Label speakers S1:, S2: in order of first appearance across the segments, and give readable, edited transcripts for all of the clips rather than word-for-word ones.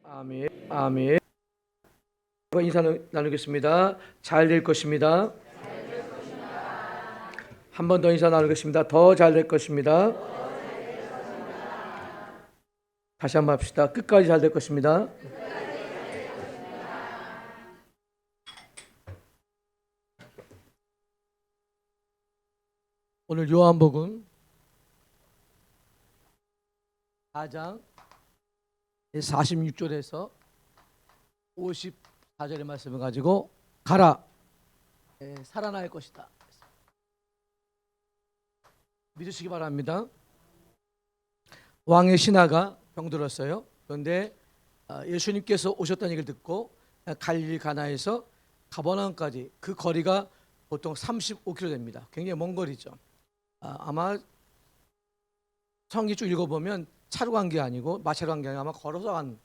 S1: 아멘. 아멘. 인사 나누겠습니다. 잘 될 것입니다. 한 번 더 인사 나누겠습니다. 더 잘 될 것입니다. 다시 한번 합시다. 끝까지 잘 될 것입니다. 오늘 요한복음 4장 46절에서 54절의 말씀을 가지고 가라, 살아날 것이다 믿으시기 바랍니다. 왕의 신하가 병들었어요. 그런데 예수님께서 오셨다는 얘기를 듣고 갈릴리 가나에서 가버나움까지, 그 거리가 보통 35km 됩니다. 굉장히 먼 거리죠. 아마 성기 쭉 읽어보면 차로 간 게 아니고 마차로 간 게 아니고 아마 걸어서 간,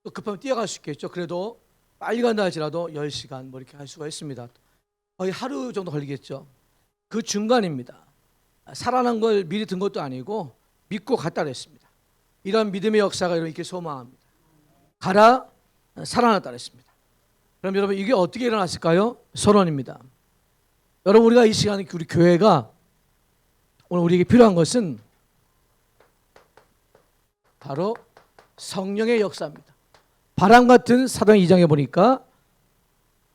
S1: 또 급하면 뛰어갈 수 있겠죠. 그래도 빨리 간다 할지라도 10시간 뭐 이렇게 할 수가 있습니다. 거의 하루 정도 걸리겠죠. 그 중간입니다. 살아난 걸 미리 든 것도 아니고 믿고 갔다 그랬습니다. 이런 믿음의 역사가 이렇게 소망합니다. 가라, 살아났다 그랬습니다. 그럼 여러분, 이게 어떻게 일어났을까요? 선언입니다. 여러분, 우리가 이 시간에 우리 교회가 오늘 우리에게 필요한 것은 바로 성령의 역사입니다. 바람 같은 사도행 2장에 보니까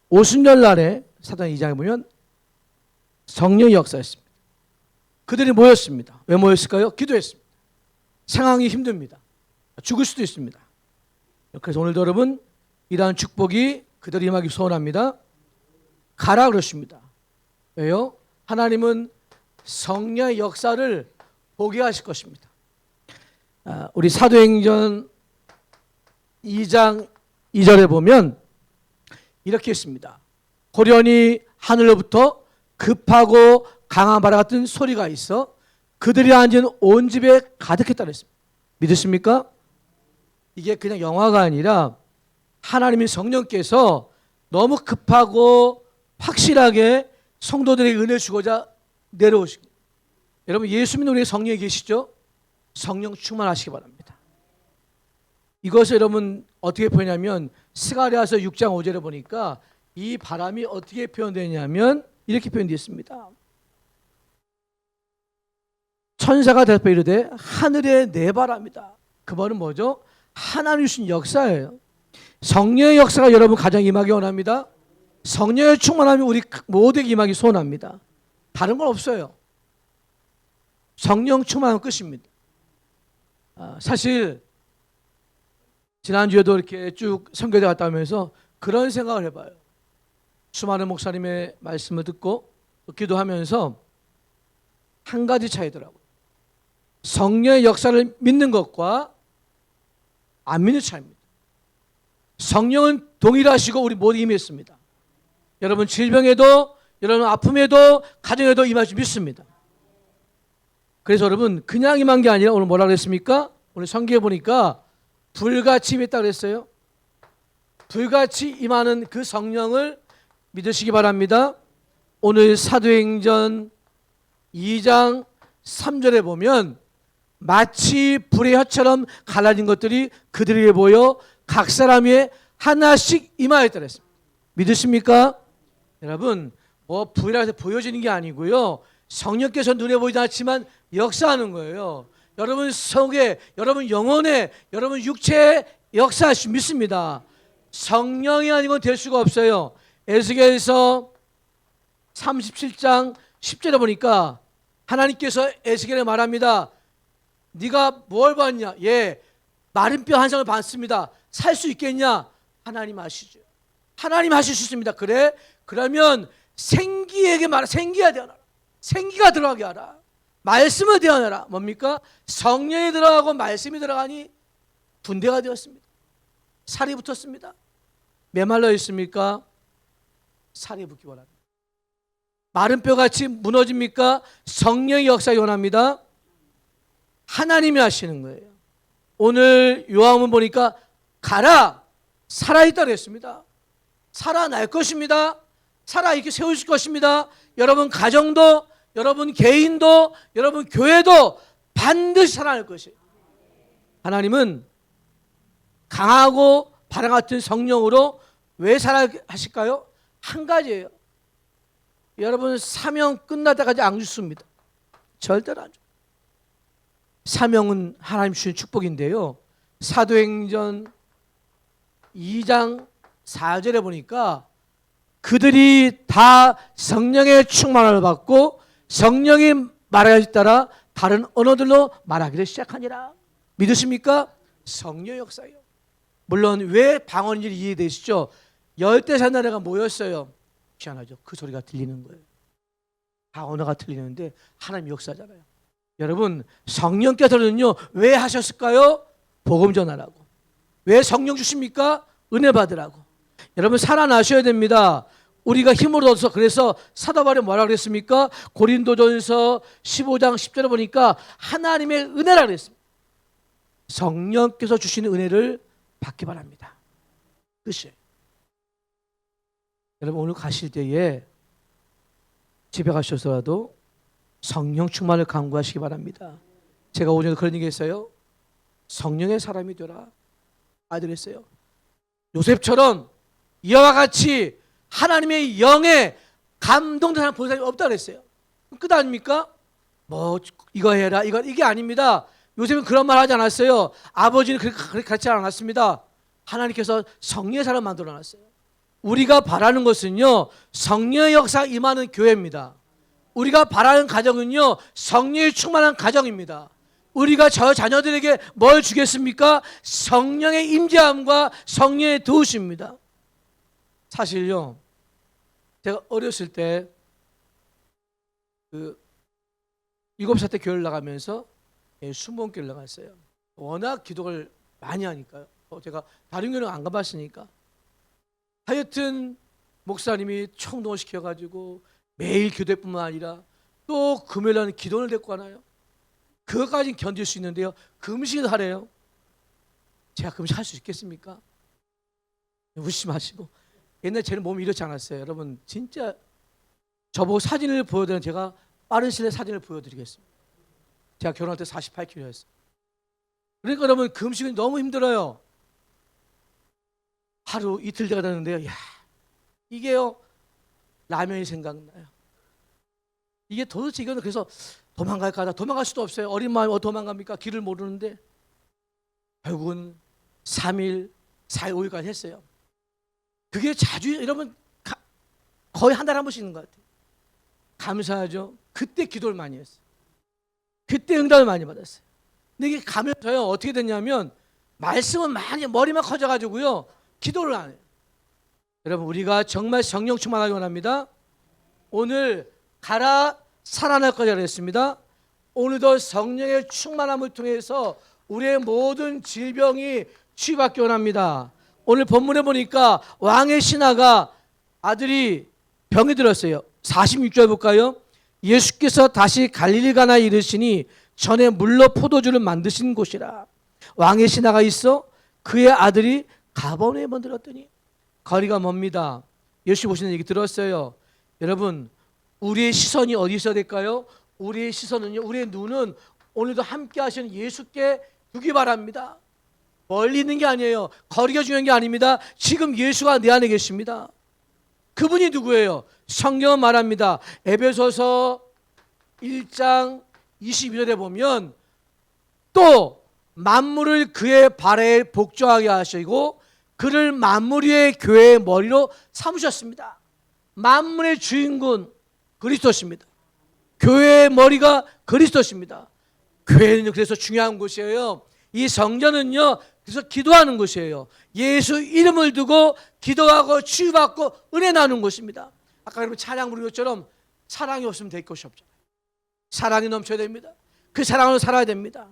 S1: 오순절 날에 사도행 2장에 보면 성령의 역사였습니다. 그들이 모였습니다. 왜 모였을까요? 기도했습니다. 상황이 힘듭니다. 죽을 수도 있습니다. 그래서 오늘도 여러분, 이러한 축복이 그들이 임하기 소원합니다. 가라 그러십니다. 왜요? 하나님은 성령의 역사를 보게 하실 것입니다. 우리 사도행전 2장 2절에 보면 이렇게 있습니다. 고련히 하늘로부터 급하고 강한 바람 같은 소리가 있어 그들이 앉은 온 집에 가득했다 그랬습니다. 믿으십니까? 이게 그냥 영화가 아니라 하나님의 성령께서 너무 급하고 확실하게 성도들에게 은혜 주고자 내려오시고, 여러분, 예수 믿는 우리 성령이 계시죠? 성령 충만하시기 바랍니다. 이것을 여러분 어떻게 표현하면 스가랴서 6장 5절에 보니까 이 바람이 어떻게 표현되냐면 이렇게 표현되어 있습니다. 천사가 대답해 이르되 하늘에 내 바람이다. 그 말은 뭐죠? 하나님 주신 역사예요. 성령의 역사가 여러분 가장 임하기 원합니다. 성령의 충만함이 우리 모두에게 임하기 소원합니다. 다른 건 없어요. 성령 충만하면 끝입니다. 사실 지난주에도 이렇게 쭉 선교대 갔다 오면서 그런 생각을 해봐요. 수많은 목사님의 말씀을 듣고 기도하면서 한 가지 차이더라고요. 성령의 역사를 믿는 것과 안 믿는 차이입니다. 성령은 동일하시고 우리 모두 임했습니다. 여러분 질병에도, 여러분 아픔에도, 가정에도 임할 줄 믿습니다. 그래서 여러분 그냥 임한 게 아니라 오늘 뭐라 그랬습니까? 오늘 성경에 보니까 불같이 임했다 그랬어요. 불같이 임하는 그 성령을 믿으시기 바랍니다. 오늘 사도행전 2장 3절에 보면 마치 불의 혀처럼 갈라진 것들이 그들에게 보여 각 사람 위에 하나씩 임하였다 그랬습니다. 믿으십니까? 여러분, 뭐 불이라고 해서 보여지는 게 아니고요, 성령께서 눈에 보이지 않지만 역사하는 거예요. 여러분 속에, 여러분 영혼에, 여러분 육체에 역사하시 믿습니다. 성령이 아니고는 될 수가 없어요. 에스겔서 37장 10절에 보니까 하나님께서 에스겔에 말합니다. 네가 뭘 봤냐? 마른 뼈 한 상을 봤습니다. 살 수 있겠냐? 하나님 아시죠. 하나님 하실 수 있습니다. 그래? 그러면 생기에게 말하, 생기가 되어라. 생기가 들어가게 하라. 말씀을 대하라. 뭡니까? 성령이 들어가고 말씀이 들어가니 분대가 되었습니다. 살이 붙었습니다. 메말라 있습니까? 살이 붙기 원합니다. 마른 뼈같이 무너집니까? 성령의 역사가 원합니다. 하나님이 하시는 거예요. 오늘 요한문 보니까 가라, 살아있다 그랬습니다. 살아날 것입니다. 살아있게 세우실 것입니다. 여러분 가정도, 여러분 개인도, 여러분 교회도 반드시 살아날 것이에요. 하나님은 강하고 바람 같은 성령으로 왜 살아하실까요? 한 가지예요. 여러분, 사명 끝나다까지 안 죽습니다. 절대로 안 죽어요. 사명은 하나님 주신 축복인데요. 사도행전 2장 4절에 보니까 그들이 다 성령의 충만을 받고 성령이 말하기를 따라 다른 언어들로 말하기를 시작하니라. 믿으십니까? 성령 역사예요. 물론 왜 방언인지 이해되시죠? 열대산나라가 모였어요. 희한하죠. 그 소리가 들리는 거예요. 다 언어가 들리는데 하나님 역사잖아요. 여러분, 성령께서는요 왜 하셨을까요? 복음 전하라고. 왜 성령 주십니까? 은혜 받으라고. 여러분, 살아나셔야 됩니다. 우리가 힘을 얻어서, 그래서 사도 바울이 뭐라고 그랬습니까? 고린도전서 15장 10절에 보니까 하나님의 은혜라고 그랬습니다. 성령께서 주시는 은혜를 받기 바랍니다. 끝이에요. 여러분, 오늘 가실 때에 집에 가셔서라도 성령 충만을 간구하시기 바랍니다. 제가 오전에 그런 얘기 했어요. 성령의 사람이 되라. 아들 했어요. 요셉처럼 이와 같이 하나님의 영에 감동된 사람 본 사람이 없다 그랬어요. 끝 아닙니까? 뭐 이거 해라 이게 아닙니다. 요셉은 그런 말 하지 않았어요. 아버지는 그렇게 가르치지 않았습니다. 하나님께서 성령의 사람 만들어 놨어요. 우리가 바라는 것은요 성령의 역사 임하는 교회입니다. 우리가 바라는 가정은요 성령이 충만한 가정입니다. 우리가 저 자녀들에게 뭘 주겠습니까? 성령의 임재함과 성령의 도우심입니다. 사실요 제가 어렸을 때 7살 때 교회를 나가면서 순복음교회를 나갔어요. 워낙 기도를 많이 하니까요. 제가 다른 교회는 안 가봤으니까. 하여튼 목사님이 총동원 시켜가지고 매일 기도회 뿐만 아니라 또 금요일에는 기도를 데리고 가나요? 그것까지는 견딜 수 있는데요. 금식을 하래요. 제가 금식할 수 있겠습니까? 웃지 마시고. 옛날에 제 몸이 이렇지 않았어요. 여러분 진짜 저보고 사진을 보여드리면 제가 빠른 시일에 사진을 보여드리겠습니다. 제가 결혼할 때 48kg였어요. 그러니까 여러분 금식은 너무 힘들어요. 하루 이틀 제가 되는데요. 야, 이게요 라면이 생각나요. 이게 도대체 이거는 그래서 도망갈까 하다 도망갈 수도 없어요. 어린 마음이 도망갑니까? 길을 모르는데 결국은 3일, 4일, 5일까지 했어요. 그게 자주 여러분 거의 한 달에 한 번씩 있는 것 같아요. 감사하죠. 그때 기도를 많이 했어요. 그때 응답을 많이 받았어요. 근데 이게 가면서요 어떻게 됐냐면 말씀은 많이 머리만 커져가지고요 기도를 안 해요. 여러분 우리가 정말 성령 충만하기 원합니다. 오늘 가라 살아날 거라고 했습니다. 오늘도 성령의 충만함을 통해서 우리의 모든 질병이 치유받기 원합니다. 오늘 본문에 보니까 왕의 신하가 아들이 병이 들었어요. 46절 볼까요? 예수께서 다시 갈릴리 가나 이르시니 전에 물로 포도주를 만드신 곳이라. 왕의 신하가 있어 그의 아들이 가버나움에 들었더니 거리가 멉니다. 예수 보시는 얘기 들었어요. 여러분 우리의 시선이 어디 있어야 될까요? 우리의 시선은요 우리의 눈은 오늘도 함께 하시는 예수께 두기 바랍니다. 멀리 있는 게 아니에요. 거리가 중요한 게 아닙니다. 지금 예수가 내 안에 계십니다. 그분이 누구예요? 성경은 말합니다. 에베소서 1장 22절에 보면 또 만물을 그의 발에 복종하게 하시고 그를 만물 위의 교회의 머리로 삼으셨습니다. 만물의 주인공 그리스도십니다. 교회의 머리가 그리스도십니다. 교회는 그래서 중요한 곳이에요. 이 성전은요 그래서 기도하는 곳이에요. 예수 이름을 두고 기도하고 치유받고 은혜 나누는 곳입니다. 아까 여러분 찬양 부른 것처럼 사랑이 없으면 될 것이 없잖아요. 사랑이 넘쳐야 됩니다. 그 사랑으로 살아야 됩니다.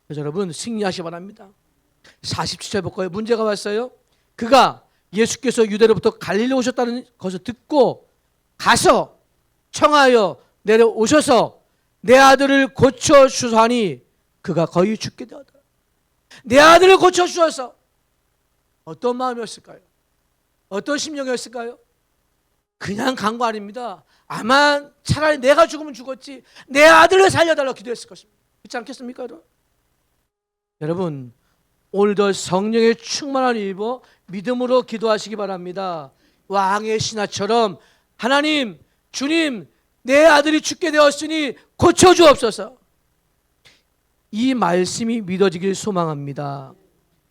S1: 그래서 여러분 승리하시기 바랍니다. 47절 볼까요? 문제가 왔어요. 그가 예수께서 유대로부터 갈릴리 오셨다는 것을 듣고 가서 청하여 내려오셔서 내 아들을 고쳐주사니 그가 거의 죽게 되었다. 내 아들을 고쳐주셔서 어떤 마음이었을까요? 어떤 심령이었을까요? 그냥 간 거 아닙니다. 아마 차라리 내가 죽으면 죽었지 내 아들을 살려달라고 기도했을 것입니다. 그렇지 않겠습니까? 여러분 오늘도 성령의 충만함을 입어 믿음으로 기도하시기 바랍니다. 왕의 신하처럼 하나님, 주님, 내 아들이 죽게 되었으니 고쳐주옵소서. 이 말씀이 믿어지길 소망합니다.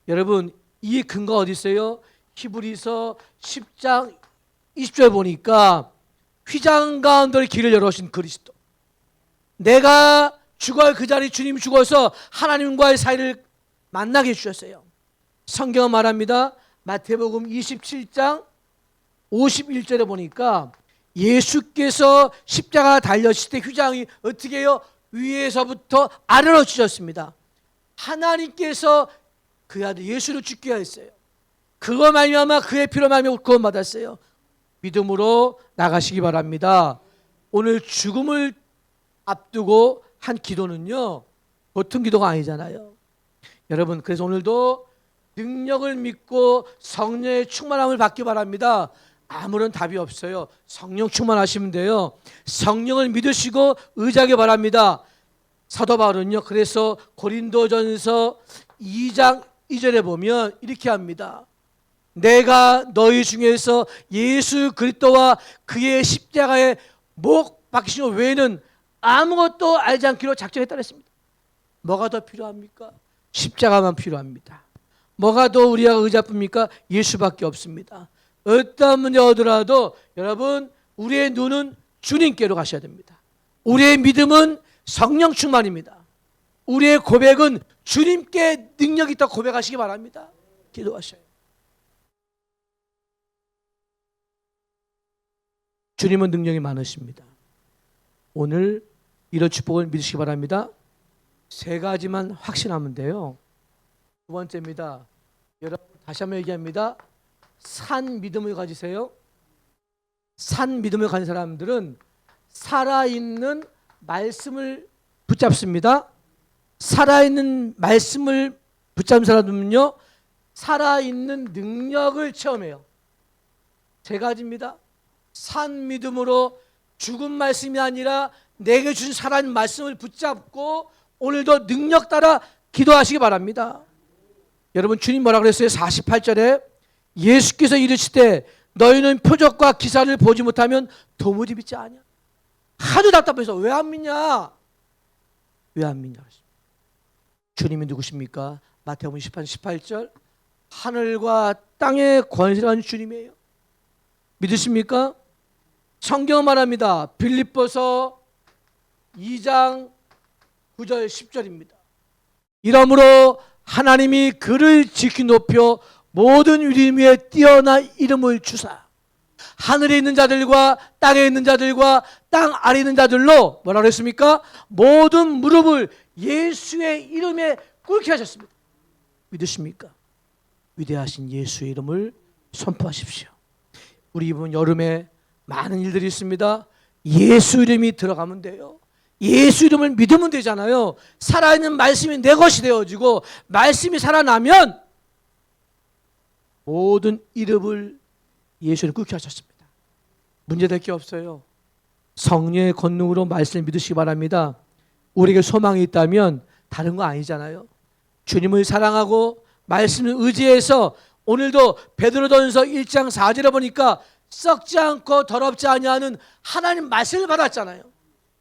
S1: 여러분, 이 근거가 어디 있어요? 히브리서 10장 20절 보니까 휘장 가운데 길을 열어주신 그리스도, 내가 죽어야 할 그 자리 주님이 죽어서 하나님과의 사이를 만나게 해주셨어요. 성경은 말합니다. 마태복음 27장 51절에 보니까 예수께서 십자가 달렸을 때 휘장이 어떻게 해요? 위에서부터 아래로 찢었습니다. 하나님께서 그 아들 예수를 죽게 하였어요. 그거 말미암아 그의 피로 말미암아 구원받았어요. 믿음으로 나가시기 바랍니다. 오늘 죽음을 앞두고 한 기도는요, 보통 기도가 아니잖아요. 여러분, 그래서 오늘도 능력을 믿고 성령의 충만함을 받기 바랍니다. 아무런 답이 없어요. 성령 충만하시면 돼요. 성령을 믿으시고 의지하기 바랍니다. 사도 바울은요, 그래서 고린도전서 2장 2절에 보면 이렇게 합니다. 내가 너희 중에서 예수 그리스도와 그의 십자가에 못 박히신 것 외에는 아무것도 알지 않기로 작정했다 그랬습니다. 뭐가 더 필요합니까? 십자가만 필요합니다. 뭐가 더 우리가 의잡습니까? 예수밖에 없습니다. 어떤 문제 오더라도 여러분, 우리의 눈은 주님께로 가셔야 됩니다. 우리의 믿음은 성령 충만입니다. 우리의 고백은 주님께 능력이 있다고 고백하시기 바랍니다. 기도하셔요. 주님은 능력이 많으십니다. 오늘 이런 축복을 믿으시기 바랍니다. 세 가지만 확신하면 돼요. 두 번째입니다. 여러분, 다시 한번 얘기합니다. 산 믿음을 가지세요. 산 믿음을 가진 사람들은 살아있는 말씀을 붙잡습니다. 살아있는 말씀을 붙잡는 사람들은요, 살아있는 능력을 체험해요. 세 가지입니다. 산 믿음으로 죽은 말씀이 아니라 내게 주신 살아있는 말씀을 붙잡고 오늘도 능력 따라 기도하시기 바랍니다. 여러분, 주님 뭐라 그랬어요? 48절에 예수께서 이르시되 너희는 표적과 기사를 보지 못하면 도무지 믿지 않냐. 하도 답답해서 왜 안 믿냐? 왜 안 믿냐? 주님이 누구십니까? 마태복음 18절 하늘과 땅의 권세한 주님이에요. 믿으십니까? 성경 말합니다. 빌립보서 2장 9절 10절입니다. 이러므로 하나님이 그를 지키 높여 모든 이름 위에 뛰어난 이름을 주사 하늘에 있는 자들과 땅에 있는 자들과 땅 아래에 있는 자들로 뭐라 그랬습니까? 모든 무릎을 예수의 이름에 꿇게 하셨습니다. 믿으십니까? 위대하신 예수의 이름을 선포하십시오. 우리 이번 여름에 많은 일들이 있습니다. 예수 이름이 들어가면 돼요. 예수 이름을 믿으면 되잖아요. 살아있는 말씀이 내 것이 되어지고 말씀이 살아나면 모든 이름을 예수를 꿇게 하셨습니다. 문제될 게 없어요. 성령의 권능으로 말씀을 믿으시기 바랍니다. 우리에게 소망이 있다면 다른 거 아니잖아요. 주님을 사랑하고 말씀을 의지해서 오늘도 베드로전서 1장 4절에 보니까 썩지 않고 더럽지 아니하는 하나님 말씀을 받았잖아요.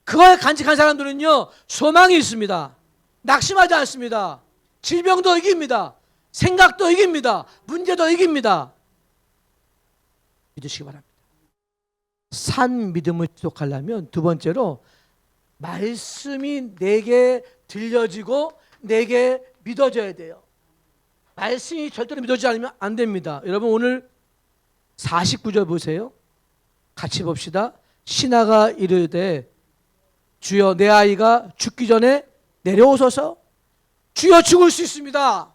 S1: 그거에 간직한 사람들은요, 소망이 있습니다. 낙심하지 않습니다. 질병도 이깁니다. 생각도 이깁니다. 문제도 이깁니다. 믿으시기 바랍니다. 산 믿음을 지속하려면 두 번째로 말씀이 내게 들려지고 내게 믿어져야 돼요. 말씀이 절대로 믿어지지 않으면 안 됩니다. 여러분, 오늘 49절 보세요. 같이 봅시다. 신하가 이르되 주여 내 아이가 죽기 전에 내려오소서. 주여 죽을 수 있습니다.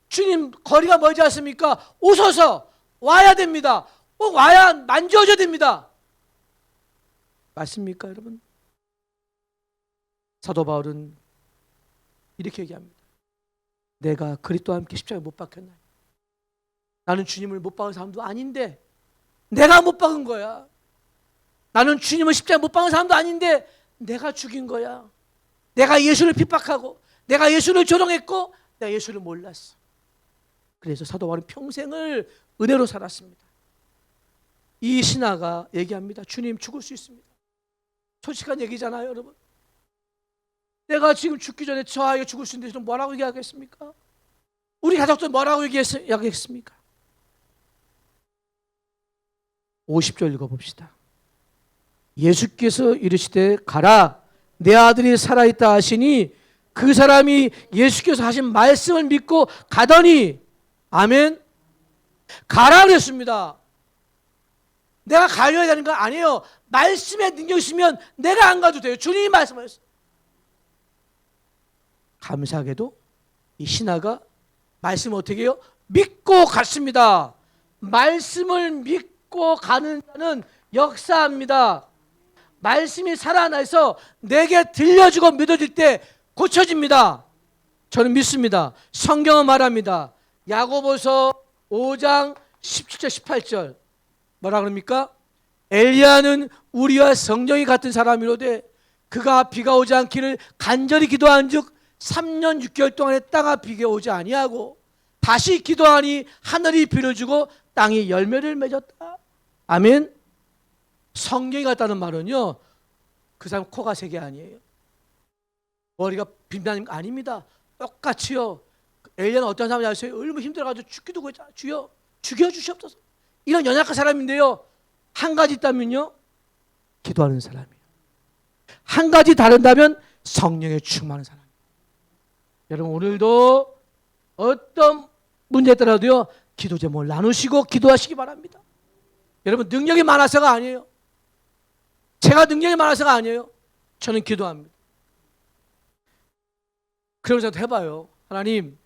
S1: 주님 거리가 멀지 않습니까? 오소서. 와야 됩니다. 꼭 와야 만져줘야 됩니다. 맞습니까 여러분? 사도 바울은 이렇게 얘기합니다. 내가 그리스도와 함께 십자가에 못 박혔나요? 나는 주님을 못 박은 사람도 아닌데 내가 못 박은 거야. 나는 주님을 십자가에 못 박은 사람도 아닌데 내가 죽인 거야. 내가 예수를 핍박하고 내가 예수를 조롱했고 내가 예수를 몰랐어. 그래서 사도 바울은 평생을 은혜로 살았습니다. 이 신하가 얘기합니다. 주님, 죽을 수 있습니다. 솔직한 얘기잖아요, 여러분. 내가 지금 죽기 전에 저 아이가 죽을 수 있는데 뭐라고 얘기하겠습니까? 우리 가족들 뭐라고 얘기하겠습니까? 50절 읽어봅시다. 예수께서 이르시되 가라, 내 아들이 살아있다 하시니 그 사람이 예수께서 하신 말씀을 믿고 가더니, 아멘. 가라 그랬습니다. 내가 가려야 되는 건 아니에요. 말씀에 능력이 있으면 내가 안 가도 돼요. 주님이 말씀하셨어요. 감사하게도 이 신하가 말씀을 어떻게 해요? 믿고 갔습니다. 말씀을 믿고 가는 자는 역사합니다. 말씀이 살아나서 내게 들려주고 믿어질 때 고쳐집니다. 저는 믿습니다. 성경은 말합니다. 야고보서 5장 17절 18절 뭐라 그럽니까? 엘리야는 우리와 성령이 같은 사람이로되 그가 비가 오지 않기를 간절히 기도한즉 3년 6개월 동안에 땅 앞 비가 오지 아니하고 다시 기도하니 하늘이 비를 주고 땅이 열매를 맺었다. 아멘. 성경이 같다는 말은요, 그 사람 코가 세 개 아니에요. 머리가 빈다는 거 아닙니다. 똑같이요. 엘리야는 어떤 사람인지 아세요? 얼마나 힘들어가지고 죽기도 그랬잖아요. 주여 죽여주시옵소서. 이런 연약한 사람인데요, 한 가지 있다면요, 기도하는 사람이에요. 한 가지 다른다면 성령에 충만한 사람이에요. 여러분, 오늘도 어떤 문제에 따라도요, 기도 제목을 나누시고 기도하시기 바랍니다. 여러분, 능력이 많아서가 아니에요. 제가 능력이 많아서가 아니에요. 저는 기도합니다. 그러면서 해봐요. 하나님,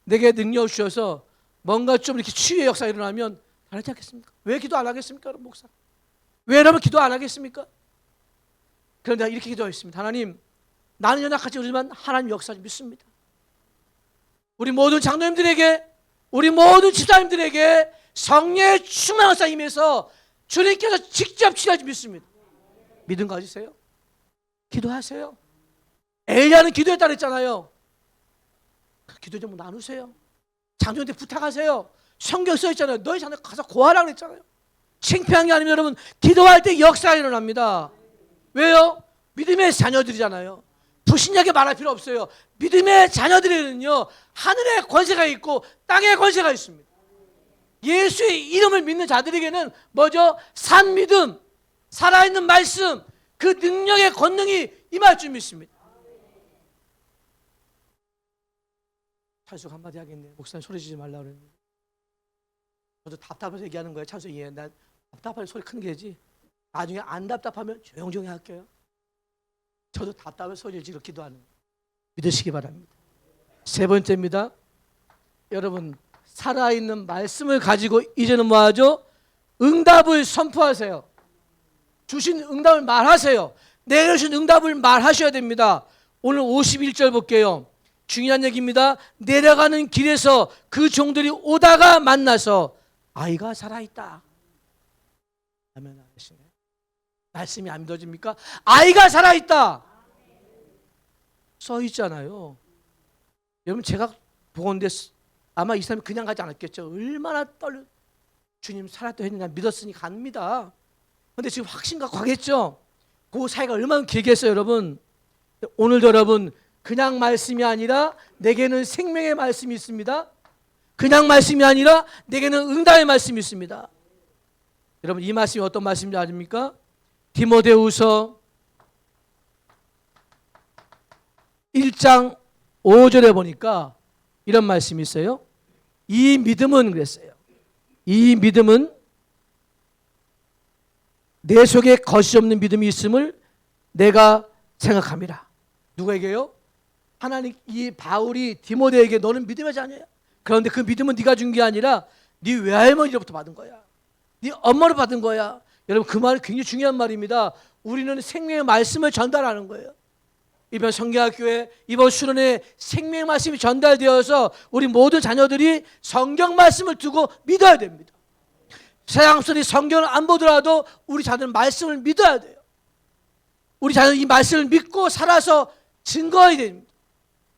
S1: 내게 능력 주셔서 뭔가 좀 이렇게 치유의 역사가 일어나면 잘하지 않겠습니까? 왜 기도 안 하겠습니까, 여러분 목사? 왜 여러분 기도 안 하겠습니까? 그런데 이렇게 기도했습니다. 하나님, 나는 연약하지 그러지만 하나님 역사 믿습니다. 우리 모든 장로님들에게, 우리 모든 집사님들에게 성령의 충만한 역사 임해서 주님께서 직접 치료하지 믿습니다. 믿음 가지세요. 기도하세요. 엘리야는 기도했다 그랬잖아요. 기도 좀 나누세요. 장로님한테 부탁하세요. 성경 써 있잖아요. 너희 자녀 가서 고하라 그랬잖아요. 창피한 게 아니면 여러분, 기도할 때 역사가 일어납니다. 왜요? 믿음의 자녀들이잖아요. 불신자게 말할 필요 없어요. 믿음의 자녀들에는요, 하늘의 권세가 있고 땅의 권세가 있습니다. 예수의 이름을 믿는 자들에게는 뭐죠? 산 믿음, 살아있는 말씀, 그 능력의 권능이 임할 줄 믿습니다. 찬숙 한마디 하겠네. 목사님 소리 지지 말라고 그랬는데. 저도 답답해서 얘기하는 거예요. 찬숙, 예, 난 답답하면 소리 큰 게지. 나중에 안 답답하면 조용조용히 할게요. 저도 답답해서 소리를 지르고 기도하는 거예요. 믿으시기 바랍니다. 세 번째입니다. 여러분, 살아있는 말씀을 가지고 이제는 뭐하죠? 응답을 선포하세요. 주신 응답을 말하세요. 내려주신 응답을 말하셔야 됩니다. 오늘 51절 볼게요. 중요한 얘기입니다. 내려가는 길에서 그 종들이 오다가 만나서 아이가 살아있다. 아멘. 하시네요. 말씀이 안 믿어집니까? 아이가 살아있다. 써 있잖아요. 여러분, 제가 보건데 아마 이 사람이 그냥 가지 않았겠죠. 얼마나 떨려. 주님 살았다 했느냐 믿었으니 갑니다. 그런데 지금 확신 갖고 가겠죠. 그 사이가 얼마나 길겠어요, 여러분. 오늘도 여러분, 그냥 말씀이 아니라 내게는 생명의 말씀이 있습니다. 그냥 말씀이 아니라 내게는 응답의 말씀이 있습니다. 여러분, 이 말씀이 어떤 말씀인지 아십니까? 디모데후서 1장 5절에 보니까 이런 말씀이 있어요. 이 믿음은 그랬어요. 이 믿음은 내 속에 거짓 없는 믿음이 있음을 내가 생각합니다. 누구에게요? 하나님, 이 바울이 디모데에게 너는 믿음의 자녀야. 그런데 그 믿음은 네가 준 게 아니라 네 외할머니로부터 받은 거야. 네 엄마로 받은 거야. 여러분, 그 말이 굉장히 중요한 말입니다. 우리는 생명의 말씀을 전달하는 거예요. 이번 성경학교에 이번 수련회 생명의 말씀이 전달되어서 우리 모든 자녀들이 성경 말씀을 두고 믿어야 됩니다. 세상 사람들이 성경을 안 보더라도 우리 자녀는 말씀을 믿어야 돼요. 우리 자녀는 이 말씀을 믿고 살아서 증거해야 됩니다.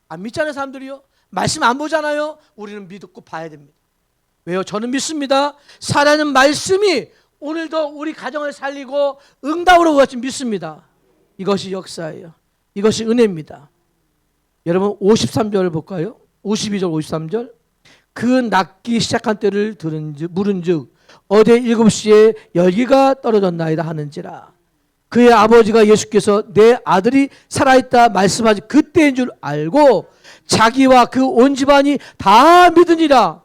S1: 안 믿지 않은 사람들이요, 말씀 안 보잖아요. 우리는 믿고 봐야 됩니다. 왜요? 저는 믿습니다. 살아있는 말씀이 오늘도 우리 가정을 살리고 응답으로 같이 믿습니다. 이것이 역사예요. 이것이 은혜입니다. 여러분 53절 볼까요? 52절 53절. 그 낫기 시작한 때를 물은즉 어제 7시에 열기가 떨어졌나이다 하는지라. 그의 아버지가 예수께서 내 아들이 살아있다 말씀하지 그때인 줄 알고 자기와 그 온 집안이 다 믿으니라.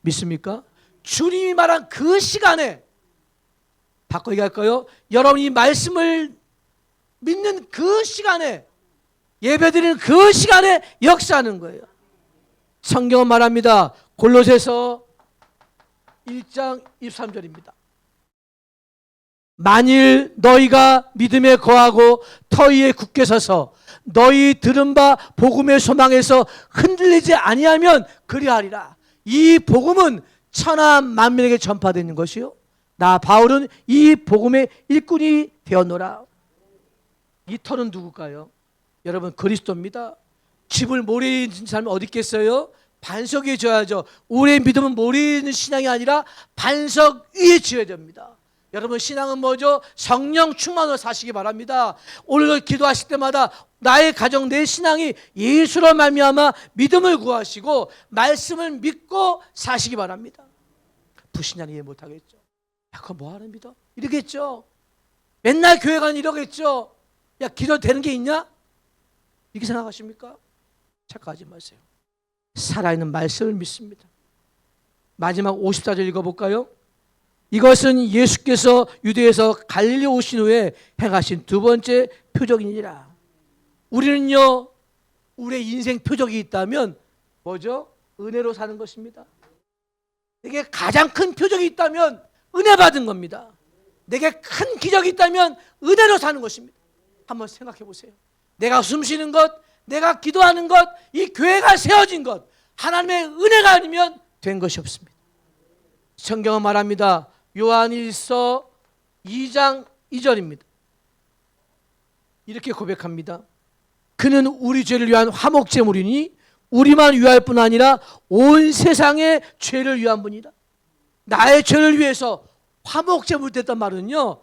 S1: 믿습니까? 주님이 말한 그 시간에, 바꿔 얘기할까요? 여러분이 말씀을 믿는 그 시간에, 예배드리는 그 시간에 역사하는 거예요. 성경은 말합니다. 골로새서 1장 23절입니다. 만일 너희가 믿음에 거하고 터위에 굳게 서서 너희 들은 바 복음의 소망에서 흔들리지 아니하면 그리하리라. 이 복음은 천하 만민에게 전파되는 것이요 나 바울은 이 복음의 일꾼이 되었노라. 이 터는 누굴까요? 여러분 그리스도입니다. 집을 모래 있는 사람이 어디 있겠어요? 반석 위에 지어야죠. 우리의 믿음은 모래 있는 신앙이 아니라 반석 위에 지어야 됩니다. 여러분 신앙은 뭐죠? 성령 충만으로 사시기 바랍니다. 오늘도 기도하실 때마다 나의 가정, 내 신앙이 예수로 말미암아 믿음을 구하시고 말씀을 믿고 사시기 바랍니다. 불신자는 이해 못하겠죠. 야, 그거 뭐하는 믿어? 이러겠죠. 맨날 교회 가는 이러겠죠. 야, 기도 되는 게 있냐? 이렇게 생각하십니까? 착각하지 마세요. 살아있는 말씀을 믿습니다. 마지막 54절 읽어볼까요? 이것은 예수께서 유대에서 갈릴리 오신 후에 행하신 두 번째 표적이니라. 우리는요, 우리의 인생 표적이 있다면 뭐죠? 은혜로 사는 것입니다. 내게 가장 큰 표적이 있다면 은혜 받은 겁니다. 내게 큰 기적이 있다면 은혜로 사는 것입니다. 한번 생각해 보세요. 내가 숨쉬는 것, 내가 기도하는 것, 이 교회가 세워진 것, 하나님의 은혜가 아니면 된 것이 없습니다. 성경은 말합니다. 요한일서 2장 2절입니다. 이렇게 고백합니다. 그는 우리 죄를 위한 화목제물이니 우리만 위할 뿐 아니라 온 세상의 죄를 위한 분이다. 나의 죄를 위해서 화목제물 됐단 말은요,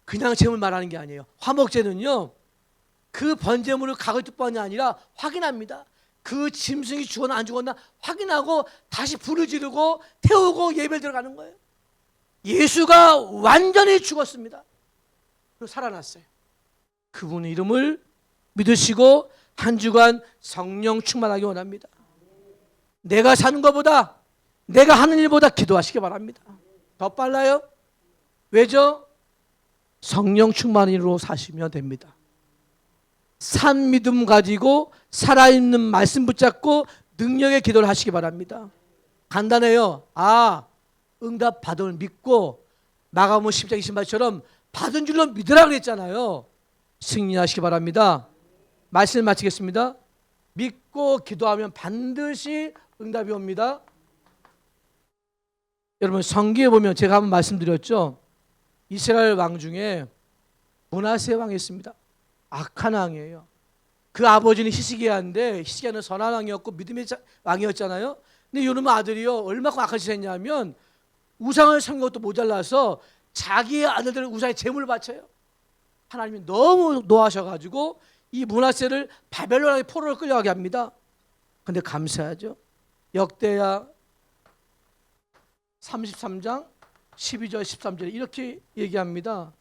S1: 그냥 제물 말하는 게 아니에요. 화목제는요, 그 번제물을 각을 뜻뿐이 아니라 확인합니다. 그 짐승이 죽었나 안 죽었나 확인하고 다시 불을 지르고 태우고 예배를 들어가는 거예요. 예수가 완전히 죽었습니다. 그리고 살아났어요. 그분의 이름을 믿으시고 한 주간 성령 충만하기 원합니다. 내가 사는 것보다, 내가 하는 일보다 기도하시기 바랍니다. 더 빨라요? 왜죠? 성령 충만으로 사시면 됩니다. 산 믿음 가지고 살아있는 말씀 붙잡고 능력의 기도를 하시기 바랍니다. 간단해요. 응답 받음을 믿고 마가복음 10장 20말처럼 받은 줄로 믿으라 그랬잖아요. 승리하시기 바랍니다. 말씀을 마치겠습니다. 믿고 기도하면 반드시 응답이 옵니다. 여러분 성경에 보면 제가 한번 말씀드렸죠. 이스라엘 왕 중에 므낫세 왕이 있습니다. 악한 왕이에요. 그 아버지는 히스기야인데 히스기야는 선한 왕이었고 믿음의 왕이었잖아요. 근데 요놈 아들이요 얼마큼 악한 짓을 했냐면 우상을 섬긴 것도 모자라서 자기의 아들들은 우상에 제물을 바쳐요. 하나님이 너무 노하셔가지고 이 므낫세를 바벨론의 포로로 끌려가게 합니다. 근데 감사하죠. 역대하 33장 12절 13절에 이렇게 얘기합니다.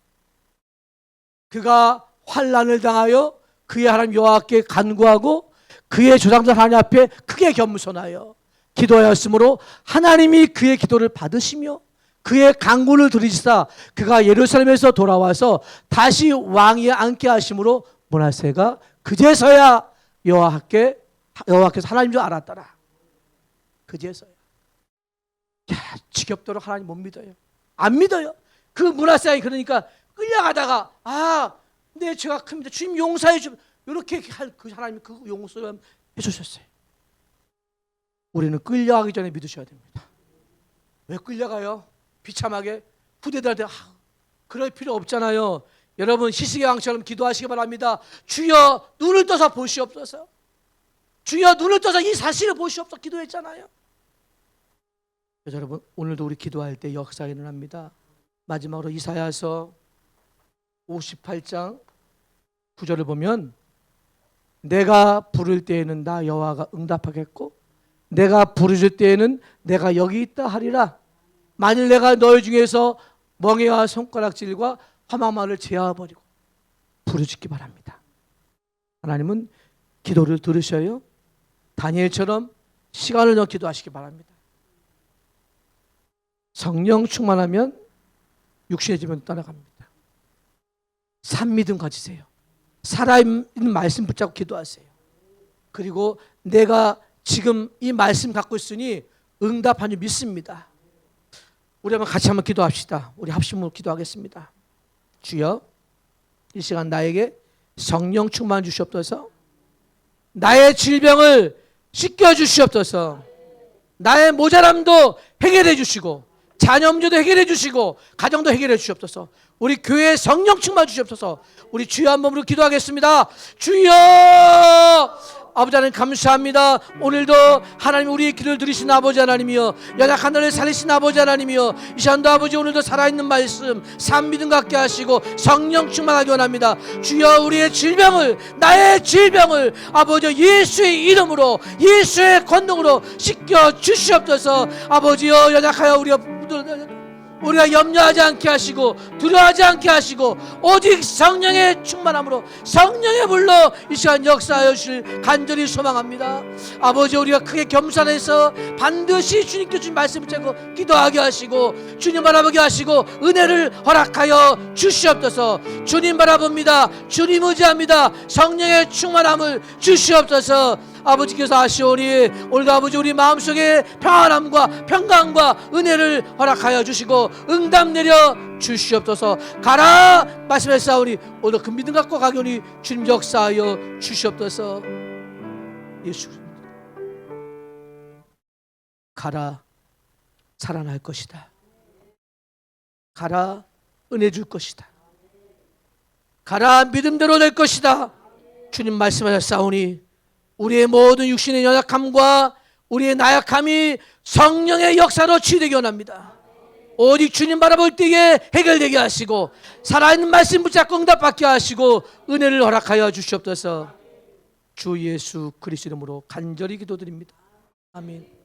S1: 그가 환난을 당하여 그의 하나님 여호와께 간구하고 그의 조상들 하나님 앞에 크게 겸손하여 기도하였으므로 하나님이 그의 기도를 받으시며 그의 간구를 들으시사 그가 예루살렘에서 돌아와서 다시 왕위에 앉게 하심으로 므낫세가 그제서야 여호와께서 하나님인 줄 알았더라. 그제서야. 야, 지겹도록 하나님 못 믿어요. 안 믿어요. 그 므낫세가 그러니까 끌려가다가 내 죄가 큽니다. 주님 용서해 주. 이렇게 그 하나님이 그 용서해 주셨어요. 우리는 끌려가기 전에 믿으셔야 됩니다. 왜 끌려가요? 비참하게 후대들한테 그럴 필요 없잖아요. 여러분 히스기야 왕처럼 기도하시기 바랍니다. 주여 눈을 떠서 보시옵소서. 주여 눈을 떠서 이 사실을 보시옵소서 기도했잖아요. 여러분, 오늘도 우리 기도할 때 역사가 일어납니다. 마지막으로 이사야서 58장 9절을 보면 내가 부를 때에는 나 여호와가 응답하겠고 내가 부르실 때에는 내가 여기 있다 하리라. 만일 내가 너희 중에서 멍에와 손가락질과 화막말을 제어버리고 부르짖기 바랍니다. 하나님은 기도를 들으셔요. 다니엘처럼 시간을 넣어 기도하시기 바랍니다. 성령 충만하면 육신의 집은 떠나갑니다. 산 믿음 가지세요. 살아있는 말씀 붙잡고 기도하세요. 그리고 내가 지금 이 말씀 갖고 있으니 응답한 줄 믿습니다. 우리 같이 한번 기도합시다. 우리 합심으로 기도하겠습니다. 주여, 이 시간 나에게 성령 충만 주시옵소서. 나의 질병을 씻겨 주시옵소서. 나의 모자람도 해결해 주시고 자녀 문제도 해결해 주시고 가정도 해결해 주시옵소서. 우리 교회에 성령 충만 주시옵소서. 우리 주여 한 몸으로 기도하겠습니다. 주여, 아버지 하나님 감사합니다. 오늘도 하나님 우리의 기도를 들으신 아버지 하나님이여, 연약한 너를 살리신 아버지 하나님이여, 이 시간도 아버지 오늘도 살아있는 말씀 산 믿음 갖게 하시고 성령 충만하게 원합니다. 주여, 우리의 질병을, 나의 질병을 아버지 예수의 이름으로 예수의 권능으로 씻겨 주시옵소서. 아버지여, 연약하여 우리가 염려하지 않게 하시고 두려워하지 않게 하시고 오직 성령의 충만함으로 성령의 불로 이 시간 역사하여 주실 간절히 소망합니다. 아버지, 우리가 크게 겸손해서 반드시 주님께 주신 말씀을 잡고 기도하게 하시고 주님 바라보게 하시고 은혜를 허락하여 주시옵소서. 주님 바라봅니다. 주님 의지합니다. 성령의 충만함을 주시옵소서. 아버지께서 아시오니 오늘도 아버지 우리 마음속에 평안함과 평강과 은혜를 허락하여 주시고 응답 내려 주시옵소서. 가라 말씀하셨사오니 오늘 그 믿음 갖고 가기오니 주님 역사하여 주시옵소서. 예수 가라, 살아날 것이다. 가라, 은혜 줄 것이다. 가라, 믿음대로 될 것이다. 주님 말씀하셨사오니 우리의 모든 육신의 연약함과 우리의 나약함이 성령의 역사로 치유되기 원합니다. 오직 주님 바라볼 때에 해결되게 하시고 살아있는 말씀 붙잡고 응답받게 하시고 은혜를 허락하여 주시옵소서. 주 예수 그리스도 이름으로 간절히 기도드립니다. 아멘.